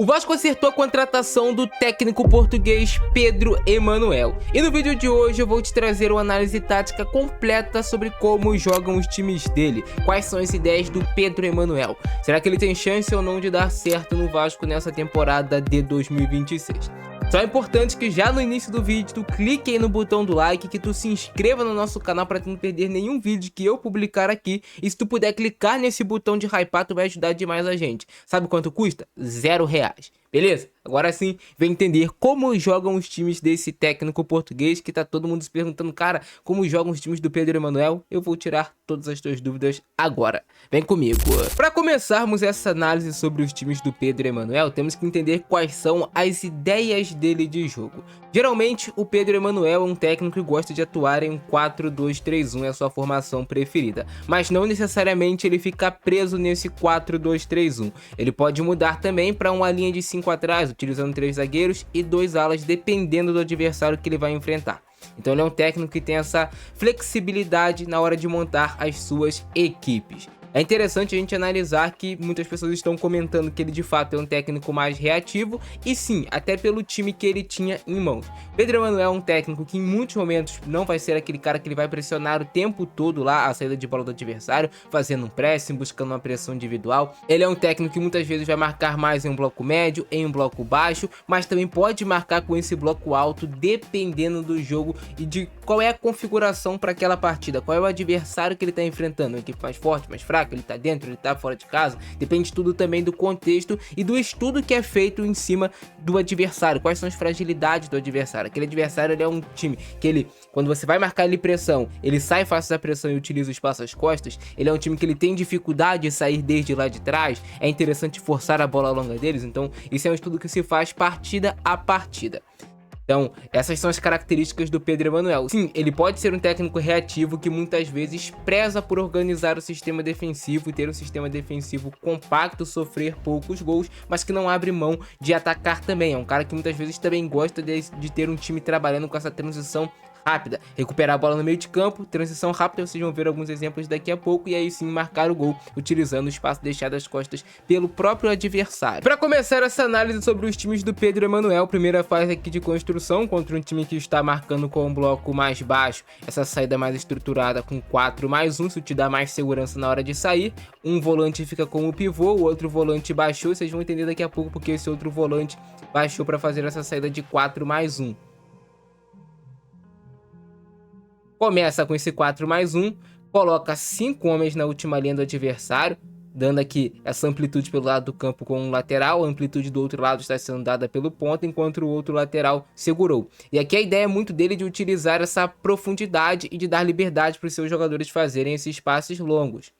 O Vasco acertou a contratação do técnico português Pedro Emanuel. E no vídeo de hoje eu vou te trazer uma análise tática completa sobre como jogam os times dele. Quais são as ideias do Pedro Emanuel. Será que ele tem chance ou não de dar certo no Vasco nessa temporada de 2026? Só é importante que já no início do vídeo tu clique aí no botão do like, que tu se inscreva no nosso canal para tu não perder nenhum vídeo que eu publicar aqui. E se tu puder clicar nesse botão de hypar, tu vai ajudar demais a gente. Sabe quanto custa? R$0. Beleza? Agora sim, vem entender como jogam os times desse técnico português, que tá todo mundo se perguntando, cara, como jogam os times do Pedro Emanuel? Eu vou tirar todas as tuas dúvidas agora. Vem comigo. Para começarmos essa análise sobre os times do Pedro Emanuel, temos que entender quais são as ideias dele de jogo. Geralmente, o Pedro Emanuel é um técnico que gosta de atuar em um 4-2-3-1, é a sua formação preferida. Mas não necessariamente ele fica preso nesse 4-2-3-1. Ele pode mudar também para uma linha de 5 atrás, utilizando 3 zagueiros e 2 alas, dependendo do adversário que ele vai enfrentar. Então ele é um técnico que tem essa flexibilidade na hora de montar as suas equipes. É interessante a gente analisar que muitas pessoas estão comentando que ele de fato é um técnico mais reativo, e sim, até pelo time que ele tinha em mãos. Pedro Emanuel é um técnico que em muitos momentos não vai ser aquele cara que ele vai pressionar o tempo todo lá a saída de bola do adversário, fazendo um pressing, buscando uma pressão individual. Ele é um técnico que muitas vezes vai marcar mais em um bloco médio, em um bloco baixo, mas também pode marcar com esse bloco alto, dependendo do jogo e de qual é a configuração para aquela partida, qual é o adversário que ele está enfrentando, uma equipe mais forte, mais fraca, ele tá dentro, ele tá fora de casa, depende tudo também do contexto e do estudo que é feito em cima do adversário, quais são as fragilidades do adversário. Aquele adversário, ele é um time que ele, quando você vai marcar ele pressão, ele sai fácil da pressão e utiliza o espaço às costas. Ele é um time que ele tem dificuldade de sair desde lá de trás, é interessante forçar a bola longa deles, então isso é um estudo que se faz partida a partida. Então, essas são as características do Pedro Emanuel. Sim, ele pode ser um técnico reativo que muitas vezes preza por organizar o sistema defensivo e ter um sistema defensivo compacto, sofrer poucos gols, mas que não abre mão de atacar também. É um cara que muitas vezes também gosta de ter um time trabalhando com essa transição rápida, recuperar a bola no meio de campo, transição rápida, vocês vão ver alguns exemplos daqui a pouco, e aí sim marcar o gol, utilizando o espaço deixado às costas pelo próprio adversário. Para começar essa análise sobre os times do Pedro Emanuel, primeira fase aqui de construção contra um time que está marcando com um bloco mais baixo, essa saída mais estruturada com 4+1, isso te dá mais segurança na hora de sair. Um volante fica como pivô, o outro volante baixou, vocês vão entender daqui a pouco porque esse outro volante baixou para fazer essa saída de 4+1. Começa com esse 4+1, coloca 5 homens na última linha do adversário, dando aqui essa amplitude pelo lado do campo com um lateral, a amplitude do outro lado está sendo dada pelo ponta, enquanto o outro lateral segurou. E aqui a ideia é muito dele de utilizar essa profundidade e de dar liberdade para os seus jogadores fazerem esses passes longos.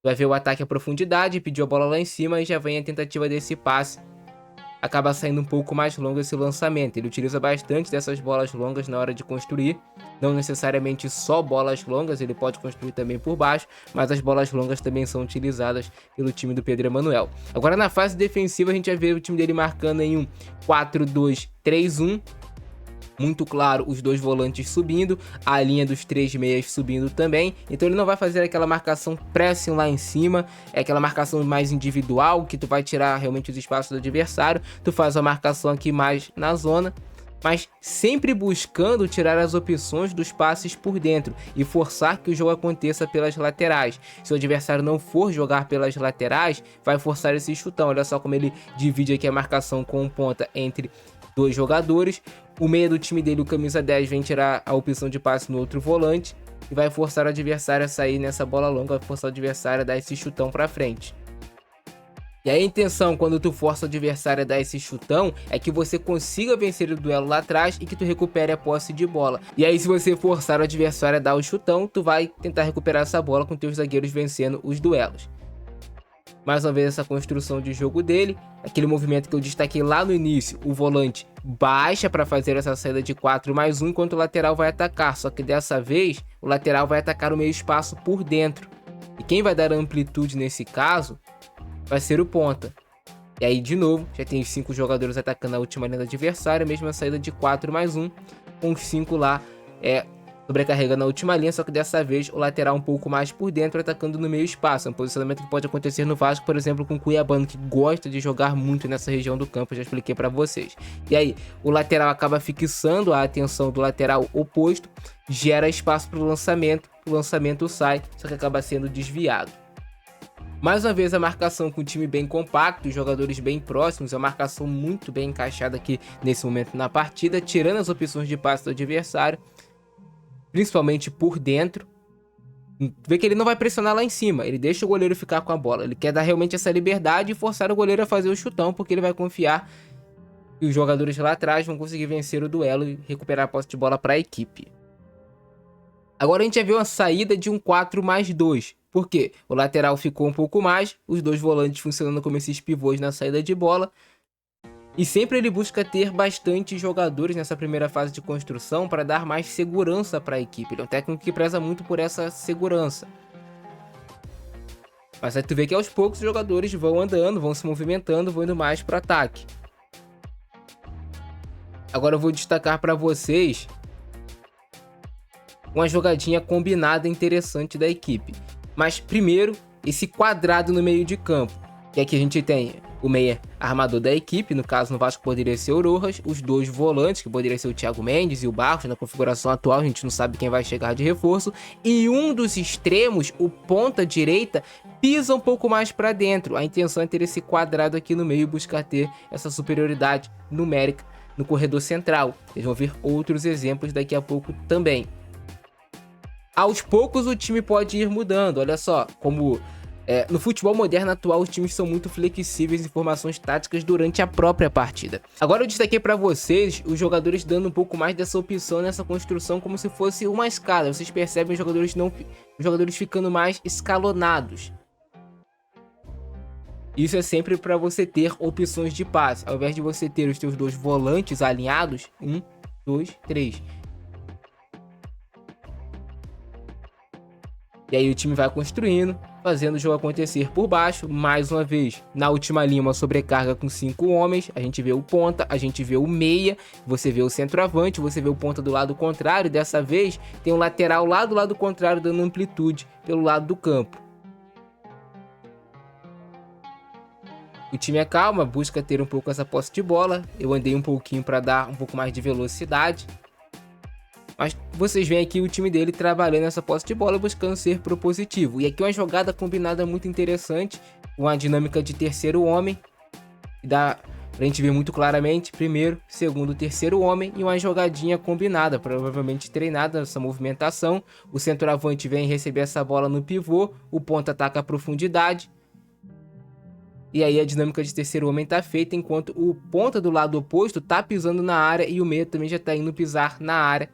Vai ver o ataque à profundidade, pediu a bola lá em cima e já vem a tentativa desse passe. Acaba saindo um pouco mais longo esse lançamento. Ele utiliza bastante dessas bolas longas na hora de construir. Não necessariamente só bolas longas, ele pode construir também por baixo, mas as bolas longas também são utilizadas pelo time do Pedro Emanuel. Agora na fase defensiva a gente vai ver o time dele marcando em um 4-2-3-1. Muito claro, os 2 volantes subindo, a linha dos 3 meias subindo também. Então ele não vai fazer aquela marcação pressing lá em cima, é aquela marcação mais individual, que tu vai tirar realmente os espaços do adversário. Tu faz a marcação aqui mais na zona, mas sempre buscando tirar as opções dos passes por dentro e forçar que o jogo aconteça pelas laterais. Se o adversário não for jogar pelas laterais, vai forçar esse chutão. Olha só como ele divide aqui a marcação com um ponta entre 2 jogadores. O meia do time dele, o camisa 10, vem tirar a opção de passe no outro volante e vai forçar o adversário a sair nessa bola longa, vai forçar o adversário a dar esse chutão para frente. E aí a intenção, quando tu força o adversário a dar esse chutão, é que você consiga vencer o duelo lá atrás e que tu recupere a posse de bola. E aí se você forçar o adversário a dar o chutão, tu vai tentar recuperar essa bola com teus zagueiros vencendo os duelos. Mais uma vez essa construção de jogo dele, aquele movimento que eu destaquei lá no início, o volante baixa para fazer essa saída de 4+1, enquanto o lateral vai atacar, só que dessa vez o lateral vai atacar o meio espaço por dentro. E quem vai dar amplitude nesse caso vai ser o ponta. E aí de novo, já tem os 5 jogadores atacando a última linha do adversário, mesma saída de 4+1, com os 5 lá sobrecarrega na última linha, só que dessa vez o lateral um pouco mais por dentro, atacando no meio espaço. É um posicionamento que pode acontecer no Vasco, por exemplo, com o Cuiabano, que gosta de jogar muito nessa região do campo, eu já expliquei pra vocês. E aí, o lateral acaba fixando a atenção do lateral oposto, gera espaço pro lançamento, o lançamento sai, só que acaba sendo desviado. Mais uma vez a marcação com o time bem compacto, os jogadores bem próximos, a marcação muito bem encaixada aqui nesse momento na partida, tirando as opções de passe do adversário, principalmente por dentro. Vê que ele não vai pressionar lá em cima, ele deixa o goleiro ficar com a bola, ele quer dar realmente essa liberdade e forçar o goleiro a fazer o chutão, porque ele vai confiar que os jogadores lá atrás vão conseguir vencer o duelo e recuperar a posse de bola para a equipe. Agora a gente já viu uma saída de um 4+2. Por quê? O lateral ficou um pouco mais, os dois volantes funcionando como esses pivôs na saída de bola. E sempre ele busca ter bastante jogadores nessa primeira fase de construção para dar mais segurança para a equipe. Ele é um técnico que preza muito por essa segurança. Mas aí tu vê que aos poucos os jogadores vão andando, vão se movimentando, vão indo mais para o ataque. Agora eu vou destacar para vocês uma jogadinha combinada interessante da equipe. Mas primeiro, esse quadrado no meio de campo. Que aqui a gente tem o meia armador da equipe, no caso no Vasco poderia ser o Rojas, os dois volantes, que poderia ser o Thiago Mendes e o Barros, na configuração atual a gente não sabe quem vai chegar de reforço, e um dos extremos, o ponta direita, pisa um pouco mais para dentro. A intenção é ter esse quadrado aqui no meio e buscar ter essa superioridade numérica no corredor central. Vocês vão ver outros exemplos daqui a pouco também. Aos poucos o time pode ir mudando, olha só, como no futebol moderno atual os times são muito flexíveis em formações táticas durante a própria partida. Agora eu destaquei para vocês os jogadores dando um pouco mais dessa opção nessa construção como se fosse uma escala. Vocês percebem os jogadores ficando mais escalonados. Isso é sempre para você ter opções de passe, ao invés de você ter os seus dois volantes alinhados, 1, 2, 3. E aí o time vai construindo, fazendo o jogo acontecer por baixo. Mais uma vez, na última linha uma sobrecarga com 5 homens. A gente vê o ponta, a gente vê o meia, você vê o centroavante, você vê o ponta do lado contrário. Dessa vez tem um lateral lá do lado contrário dando amplitude pelo lado do campo. O time é calma, busca ter um pouco essa posse de bola. Eu andei um pouquinho para dar um pouco mais de velocidade. Mas vocês veem aqui o time dele trabalhando essa posse de bola, buscando ser propositivo. E aqui uma jogada combinada muito interessante, uma dinâmica de terceiro homem. Dá pra gente ver muito claramente, primeiro, segundo, terceiro homem. E uma jogadinha combinada, provavelmente treinada essa movimentação. O centroavante vem receber essa bola no pivô, o ponta ataca a profundidade. E aí a dinâmica de terceiro homem tá feita, enquanto o ponta do lado oposto tá pisando na área e o meia também já tá indo pisar na área.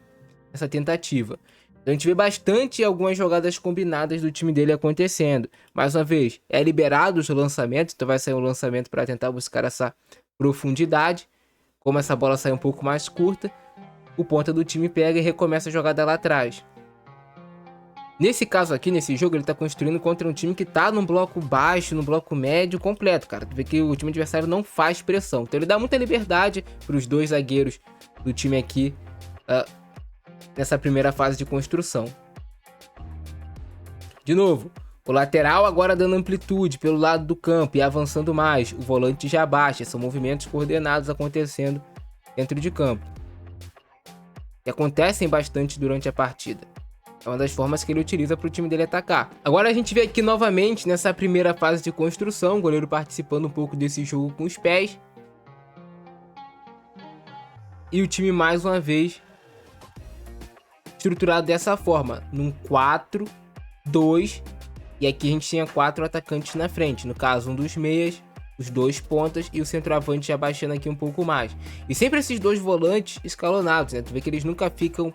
Essa tentativa. Então a gente vê bastante algumas jogadas combinadas do time dele acontecendo. Mais uma vez, é liberado os lançamentos, então vai sair um lançamento para tentar buscar essa profundidade. Como essa bola sai um pouco mais curta, o ponta do time pega e recomeça a jogada lá atrás. Nesse caso aqui, nesse jogo, ele tá construindo contra um time que tá num bloco baixo, num bloco médio completo, cara. Tu vê que o time adversário não faz pressão. Então ele dá muita liberdade para os dois zagueiros do time aqui, nessa primeira fase de construção. De novo, o lateral agora dando amplitude pelo lado do campo e avançando mais. O volante já baixa, são movimentos coordenados acontecendo dentro de campo. E acontecem bastante durante a partida. É uma das formas que ele utiliza para o time dele atacar. Agora a gente vê aqui novamente nessa primeira fase de construção, o goleiro participando um pouco desse jogo com os pés. E o time mais uma vez estruturado dessa forma, num 4-2, e aqui a gente tinha 4 atacantes na frente, no caso um dos meias, os dois pontas e o centroavante já baixando aqui um pouco mais. E sempre esses dois volantes escalonados, né? Tu vê que eles nunca ficam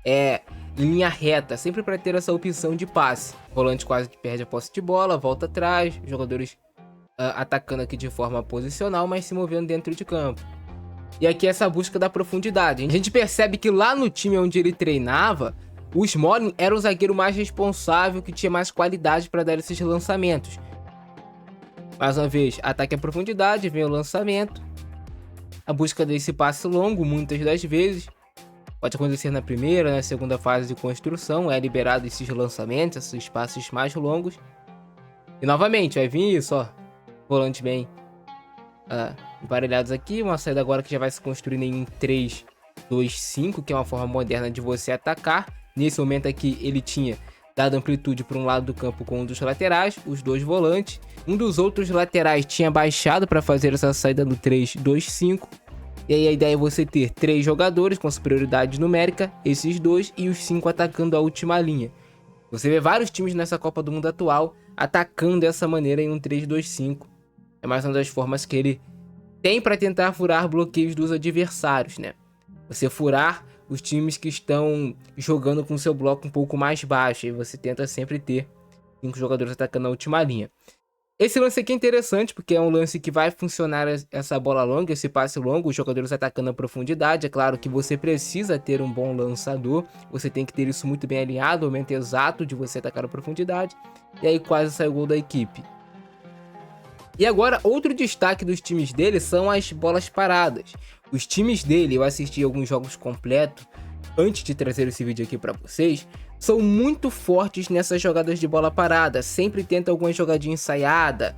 em linha reta, sempre para ter essa opção de passe. O volante quase que perde a posse de bola, volta atrás, jogadores atacando aqui de forma posicional, mas se movendo dentro de campo. E aqui essa busca da profundidade. A gente percebe que lá no time onde ele treinava, o Smalling era o zagueiro mais responsável, que tinha mais qualidade para dar esses lançamentos. Mais uma vez, ataque à profundidade, vem o lançamento. A busca desse passe longo, muitas das vezes. Pode acontecer na primeira, na segunda fase de construção, é liberado esses lançamentos, esses passes mais longos. E novamente, vai vir isso, ó, volantes bem emparelhados aqui, uma saída agora que já vai se construindo em 3-2-5, que é uma forma moderna de você atacar. Nesse momento aqui ele tinha dado amplitude para um lado do campo com um dos laterais, os dois volantes. Um dos outros laterais tinha baixado para fazer essa saída no 3-2-5. E aí a ideia é você ter 3 jogadores com superioridade numérica, esses dois, e os 5 atacando a última linha. Você vê vários times nessa Copa do Mundo atual atacando dessa maneira em um 3-2-5. É mais uma das formas que ele tem para tentar furar bloqueios dos adversários, né? Você furar os times que estão jogando com seu bloco um pouco mais baixo. E você tenta sempre ter 5 jogadores atacando a última linha. Esse lance aqui é interessante porque é um lance que vai funcionar essa bola longa, esse passe longo, os jogadores atacando a profundidade. É claro que você precisa ter um bom lançador, você tem que ter isso muito bem alinhado, o momento exato de você atacar a profundidade. E aí quase sai o gol da equipe. E agora, outro destaque dos times dele são as bolas paradas. Os times dele, eu assisti alguns jogos completos antes de trazer esse vídeo aqui para vocês, são muito fortes nessas jogadas de bola parada, sempre tenta alguma jogadinha ensaiada.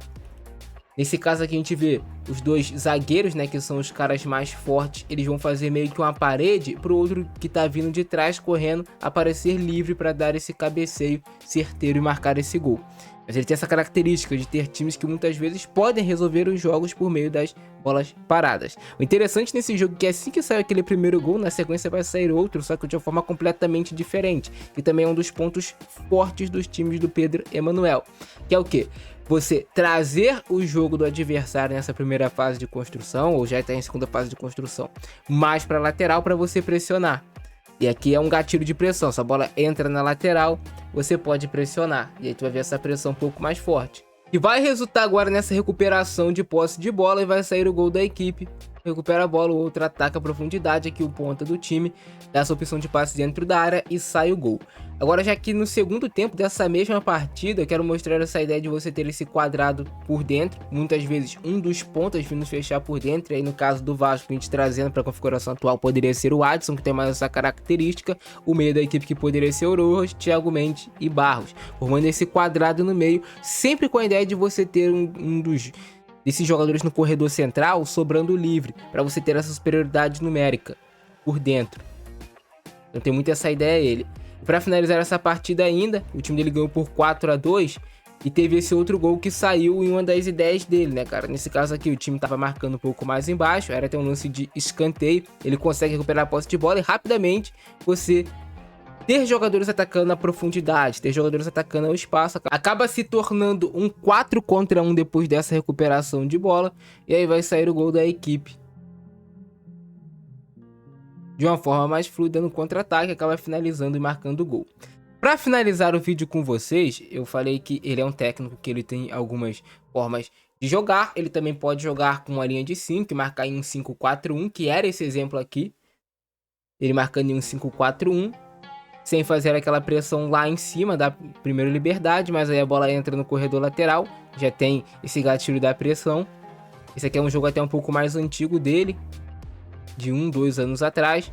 Nesse caso aqui a gente vê os dois zagueiros, né, que são os caras mais fortes, eles vão fazer meio que uma parede para o outro que tá vindo de trás correndo aparecer livre para dar esse cabeceio certeiro e marcar esse gol. Mas ele tem essa característica de ter times que muitas vezes podem resolver os jogos por meio das bolas paradas. O interessante nesse jogo é que assim que sai aquele primeiro gol, na sequência vai sair outro, só que de uma forma completamente diferente. Que também é um dos pontos fortes dos times do Pedro Emanuel. Que é o quê? Você trazer o jogo do adversário nessa primeira fase de construção, ou já está em segunda fase de construção, mais para a lateral para você pressionar. E aqui é um gatilho de pressão, se a bola entra na lateral, você pode pressionar. E aí tu vai ver essa pressão um pouco mais forte. E vai resultar agora nessa recuperação de posse de bola e vai sair o gol da equipe. Recupera a bola, o outro ataca a profundidade, aqui o ponta do time, dá essa opção de passe dentro da área e sai o gol. Agora já que no segundo tempo dessa mesma partida, eu quero mostrar essa ideia de você ter esse quadrado por dentro. Muitas vezes um dos pontas vindo fechar por dentro, e aí no caso do Vasco, a gente trazendo para a configuração atual, poderia ser o Adson, que tem mais essa característica. O meio da equipe que poderia ser o Rojas, Thiago Mendes e Barros, formando esse quadrado no meio, sempre com a ideia de você ter desses jogadores no corredor central sobrando livre, para você ter essa superioridade numérica por dentro. Então tem muito essa ideia ele. Para finalizar essa partida ainda, o time dele ganhou por 4-2 e teve esse outro gol que saiu em uma das ideias dele, né, cara? Nesse caso aqui o time tava marcando um pouco mais embaixo, era até um lance de escanteio, ele consegue recuperar a posse de bola e rapidamente você ter jogadores atacando a profundidade, ter jogadores atacando o espaço, acaba se tornando um 4 contra 1 depois dessa recuperação de bola. E aí vai sair o gol da equipe de uma forma mais fluida no contra-ataque, acaba finalizando e marcando o gol. Para finalizar o vídeo com vocês, eu falei que ele é um técnico que ele tem algumas formas de jogar. Ele também pode jogar com uma linha de 5 e marcar em um 5-4-1, que era esse exemplo aqui. Ele marcando em um 5-4-1. Sem fazer aquela pressão lá em cima da primeira liberdade, mas aí a bola entra no corredor lateral, já tem esse gatilho da pressão. Esse aqui é um jogo até um pouco mais antigo dele, de 1-2 anos atrás.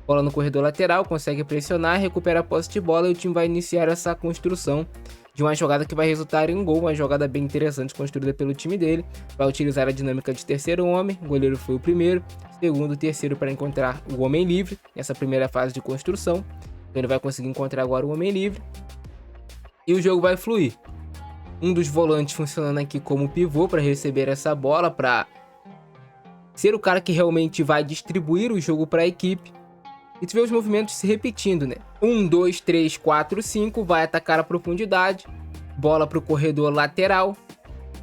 Bola no corredor lateral, consegue pressionar, recupera a posse de bola e o time vai iniciar essa construção de uma jogada que vai resultar em um gol, uma jogada bem interessante construída pelo time dele. Vai utilizar a dinâmica de terceiro homem, o goleiro foi o primeiro, segundo, terceiro para encontrar o homem livre nessa primeira fase de construção. Então ele vai conseguir encontrar agora o homem livre e o jogo vai fluir. Um dos volantes funcionando aqui como pivô para receber essa bola, para ser o cara que realmente vai distribuir o jogo para a equipe. E tu vê os movimentos se repetindo, né? 1, 2, 3, 4, 5, vai atacar a profundidade, bola para o corredor lateral.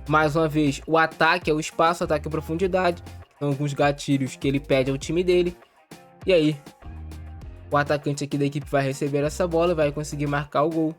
Mais uma vez, o ataque é o espaço, ataque a profundidade. São alguns gatilhos que ele pede ao time dele. E aí, o atacante aqui da equipe vai receber essa bola e vai conseguir marcar o gol.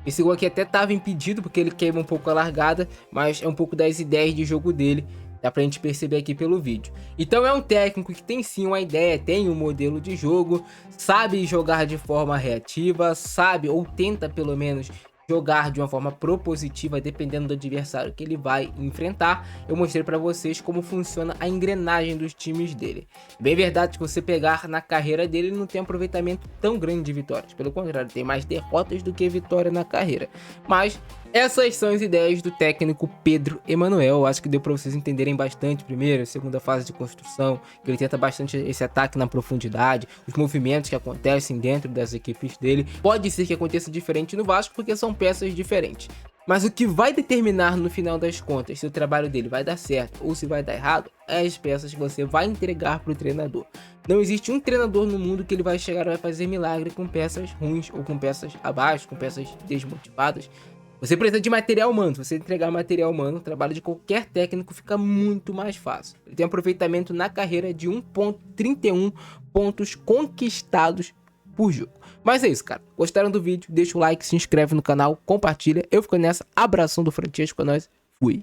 Esse gol aqui até estava impedido porque ele queima um pouco a largada, mas é um pouco das ideias de jogo dele. Dá pra gente perceber aqui pelo vídeo. Então é um técnico que tem sim uma ideia, tem um modelo de jogo, sabe jogar de forma reativa, sabe ou tenta pelo menos jogar de uma forma propositiva, dependendo do adversário que ele vai enfrentar. Eu mostrei para vocês como funciona a engrenagem dos times dele. Bem verdade que você pegar na carreira dele, ele não tem um aproveitamento tão grande de vitórias. Pelo contrário, tem mais derrotas do que vitória na carreira. Mas essas são as ideias do técnico Pedro Emanuel. Eu acho que deu para vocês entenderem bastante primeira e segunda fase de construção, que ele tenta bastante esse ataque na profundidade, os movimentos que acontecem dentro das equipes dele. Pode ser que aconteça diferente no Vasco, porque são peças diferentes. Mas o que vai determinar no final das contas se o trabalho dele vai dar certo ou se vai dar errado é as peças que você vai entregar para o treinador. Não existe um treinador no mundo que ele vai chegar e vai fazer milagre com peças ruins ou com peças abaixo, com peças desmotivadas. Você precisa de material humano. Se você entregar material humano, o trabalho de qualquer técnico fica muito mais fácil. Ele tem um aproveitamento na carreira de 1,31 pontos conquistados por jogo. Mas é isso, cara. Gostaram do vídeo? Deixa o like, se inscreve no canal, compartilha. Eu fico nessa. Abração do Francesco, é nóis. Fui.